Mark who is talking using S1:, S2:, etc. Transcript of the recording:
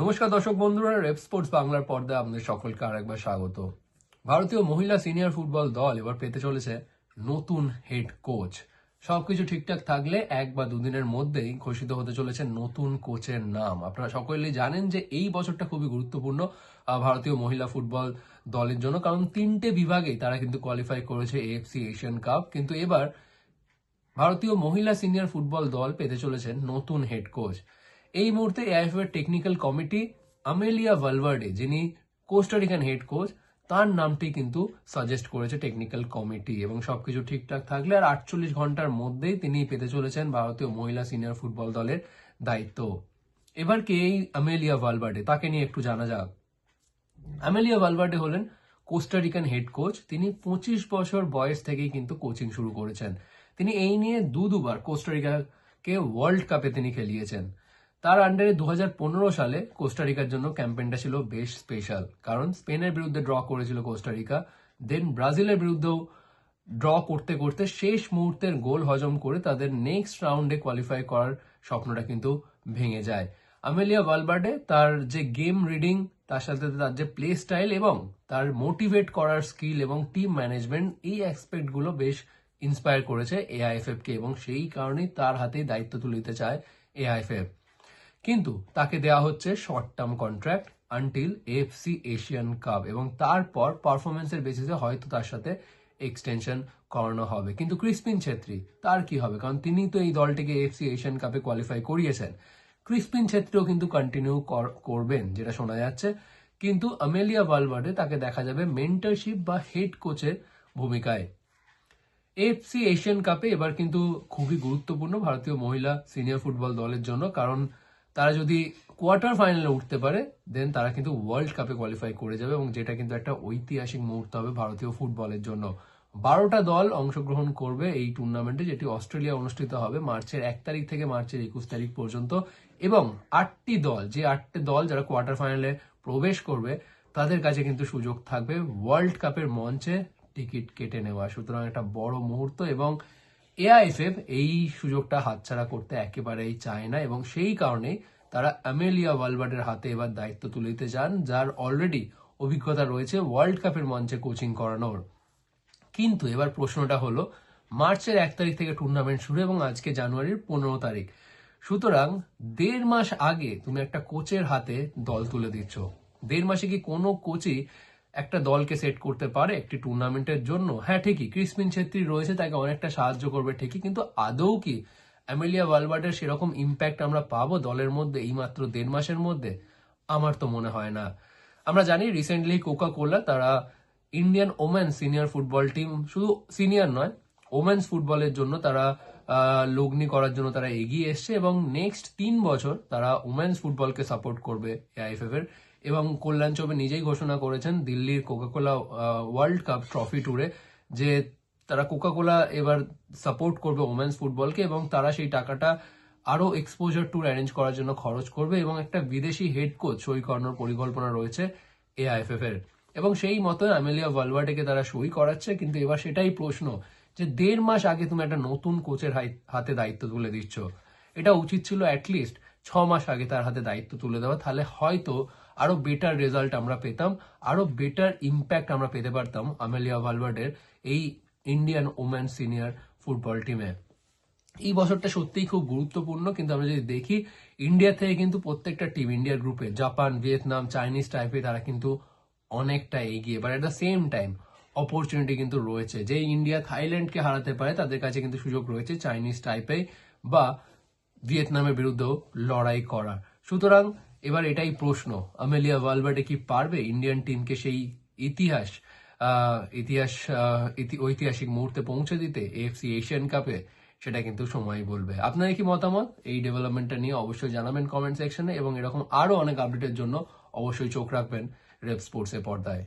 S1: নমস্কার দর্শক বন্ধুরা, রেপ স্পোর্টস বাংলার পর্দায় আপনাদের সকলকে আরেকবার স্বাগত। ভারতীয় মহিলা সিনিয়র ফুটবল দল এবার পেতে চলেছে নতুন হেড কোচ। সবকিছু ঠিকঠাক থাকলে 1 বা 2 দিনের মধ্যেই ঘোষিত হতে চলেছে নতুন কোচের নাম। আপনারা সকলেই জানেন যে এই বছরটা খুবই গুরুত্বপূর্ণ ভারতীয় মহিলা ফুটবল দলের জন্য, কারণ 3টে বিভাগেই তারা কিন্তু কোয়ালিফাই করেছে এএফসি এশিয়ান কাপ। কিন্তু এবার ভারতীয় মহিলা সিনিয়র ফুটবল দল পেতে চলেছেন নতুন হেড কোচ। এই মুহূর্তে এআইএফএ এর টেকনিক্যাল কমিটি আমেলিয়া ভালভার্ডে, যিনি কোস্টারিকান হেড কোচ, তার নামটি কিন্তু সাজেস্ট করেছে টেকনিক্যাল কমিটি, এবং সবকিছু ঠিকঠাক থাকলে আর 48 ঘন্টার মধ্যেই তিনি পেতে চলেছেন ভারতীয় মহিলা সিনিয়র ফুটবল দলের দায়িত্ব। এবার কে এই আমেলিয়া ভালভার্ডে, তাকে নিয়ে একটু জানা যাক। আমেলিয়া ভালভার্ডে হলেন কোস্টারিকান হেড কোচ। তিনি 25 বছর বয়স থেকেই কিন্তু কোচিং শুরু করেছেন। তিনি এই নিয়ে দুবার কোস্টারিকাকে ওয়ার্ল্ড কাপে তিনি খেলিয়েছেন। তার আন্ডারে 2015 সালে কোস্টারিকার জন্য ক্যাম্পেইনটা ছিল বেশ স্পেশাল, কারণ স্পেনের বিরুদ্ধে ড্র করেছিল কোস্টারিকা, দেন ব্রাজিলের বিরুদ্ধেও ড্র করতে করতে শেষ মুহূর্তের গোল হজম করে তাদের নেক্সট রাউন্ডে কোয়ালিফাই করার স্বপ্নটা কিন্তু ভেঙে যায়। আমেলিয়া ভালভার্ডে তার যে গেম রিডিং, তার সাথে তার যে প্লে স্টাইল এবং তার মোটিভেট করার স্কিল এবং টিম ম্যানেজমেন্ট, এই অ্যাসপেক্ট গুলো বেশ ইন্সপায়ার করেছে এআইএফএফ কে, এবং সেই কারণেই তার হাতেই দায়িত্ব তুলে দিতে চায় এআইএফএফ। কিন্তু তাকে দেওয়া হচ্ছে short term contract until AFC Asian cup, এবং তারপর পারফরমেন্সের বেসিসে হয়তো তার সাথে এক্সটেনশন করানো হবে। কিন্তু ক্রিসপিন ছেত্রী, তার কি হবে? কারণ তিনি তো এই দলটিকে এএফসি এশিয়ান কাপে কোয়ালিফাই করিয়েছেন। ক্রিসপিন ছেত্রীও কিন্তু কন্টিনিউ করবেন যেটা শোনা যাচ্ছে, কিন্তু আমেলিয়া ভালভার্ডে তাকে দেখা যাবে মেন্টরশিপ বা হেড কোচের ভূমিকায়। এএফসি এশিয়ান কাপে এবার কিন্তু খুবই গুরুত্বপূর্ণ ভারতীয় মহিলা সিনিয়র ফুটবল দলের জন্য, কারণ তারা যদি কোয়ার্টার ফাইনালে উঠতে পারে দেন তারা কিন্তু ওয়ার্ল্ড কাপে কোয়ালিফাই করে যাবে, এবং যেটা কিন্তু একটা ঐতিহাসিক মুহূর্ত হবে ভারতীয় ফুটবলের জন্য। 12টা দল অংশগ্রহণ করবে এই টুর্নামেন্টে, যেটি অস্ট্রেলিয়া অনুষ্ঠিত হবে মার্চের 1 তারিখ থেকে মার্চের 21 তারিখ পর্যন্ত, এবং 8টি দল যারা কোয়ার্টার ফাইনালে প্রবেশ করবে তাদের কাছে কিন্তু সুযোগ থাকবে ওয়ার্ল্ড কাপের মঞ্চে টিকিট কেটে নেওয়া। সুতরাং একটা বড় মুহূর্ত, এবং এআইএফএফ এই সুযোগটা হাতছাড়া করতে একেবারেই চায় না, এবং সেই কারণেই তারা আমেলিয়া ভালভার্ডের হাতে এবার দায়িত্ব তুলে দিতে চান, যার অলরেডি অভিজ্ঞতা রয়েছে ওয়ার্ল্ড কাপের মঞ্চে কোচিং করানোর। কিন্তু এবার প্রশ্নটা হলো, মার্চের 1 তারিখ থেকে টুর্নামেন্ট শুরু এবং আজকে জানুয়ারির 15 তারিখ। সুতরাং 1.5 মাস আগে তুমি একটা কোচের হাতে দল তুলে দিচ্ছ। 1.5 মাসে কি কোনো কোচই একটা দলকে সেট করতে পারে একটি টুর্নামেন্টের জন্য? হ্যাঁ ঠিকই, ক্রিসপিন ছেত্রী রয়েছে, তাকে অনেকটা সাহায্য করবে ঠিকই, কিন্তু আদৌ কি আমেলিয়া ভালভার্ডের সেরকম ইম্প্যাক্ট আমরা পাবো দলের মধ্যে এই মাত্র 1.5 মাসের মধ্যে? আমার তো মনে হয় না। আমরা জানি রিসেন্টলি কোকা কোলা তারা Indian women's senior football team, শুধু সিনিয়র নয়, ওমেন্স ফুটবলের জন্য তারা লগ্নি করার জন্য তারা এগিয়ে এসছে, এবং নেক্সট 3 বছর তারা ওমেন্স ফুটবলকে সাপোর্ট করবে এআইএফএফ এর। এবং কল্যাণ চৌবে নিজেই ঘোষণা করেছেন দিল্লির কোকাকোলা ওয়ার্ল্ড কাপ ট্রফি ট্যুরে যে তারা কোকাকোলা এবার সাপোর্ট করবে ওমেন্স ফুটবলকে, এবং তারা সেই টাকাটা আরো এক্সপোজার ট্যুর অ্যারেঞ্জ করার জন্য খরচ করবে, এবং একটা বিদেশি হেড কোচ সই করানোর পরিকল্পনা রয়েছে এআইএফএফ এর, এবং সেই মতো আমেলিয়া ভালভার্ডেকে তারা সই করাচ্ছে। কিন্তু এবার সেটাই প্রশ্ন যে 1.5 মাস আগে তুমি একটা নতুন কোচের হাতে দায়িত্ব তুলে দিচ্ছ। এটা উচিত ছিল অ্যাটলিস্ট 6 মাস আগে তার হাতে দায়িত্ব তুলে দেওয়া, তাহলে হয়তো আরো বেটার রেজাল্ট আমরা পেতাম, আরো বেটার ইম্প্যাক্ট আমরা পেতে পারতাম আমেলিয়া ভালভার্ডের এই ইন্ডিয়ান ওমেন সিনিয়র ফুটবল টিমে। এই বছরটা সত্যিই খুব গুরুত্বপূর্ণ, কিন্তু আমরা যদি দেখি ইন্ডিয়া থেকে কিন্তু প্রত্যেকটা টিম ইন্ডিয়ার গ্রুপে জাপান, ভিয়েতনাম, চাইনিজ টাইপে তারা কিন্তু অনেকটা এগিয়ে, but at the same time opportunity কিন্তু রয়েছে। যে ইন্ডিয়া থাইল্যান্ডকে হারাতে পারে তাদের কাছে কিন্তু সুযোগ রয়েছে চাইনিজ টাইপে বা ভিয়েতনামের বিরুদ্ধেও লড়াই করার। সুতরাং এবার এটাই প্রশ্ন, আমেলিয়া ভালভার্ডে কি পারবে ইন্ডিয়ান টিমকে সেই ঐতিহাসিক মুহূর্তে পৌঁছে দিতে এএফসি এশিয়ান কাপে? সেটা কিন্তু সময় বলবে। আপনার কি মতামত এই ডেভেলপমেন্টটা নিয়ে অবশ্যই জানাবেন কমেন্ট সেকশনে, এবং এরকম আরো অনেক আপডেটের জন্য অবশ্যই চোখ রাখবেন রেপ স্পোর্টস এর পর্দায়।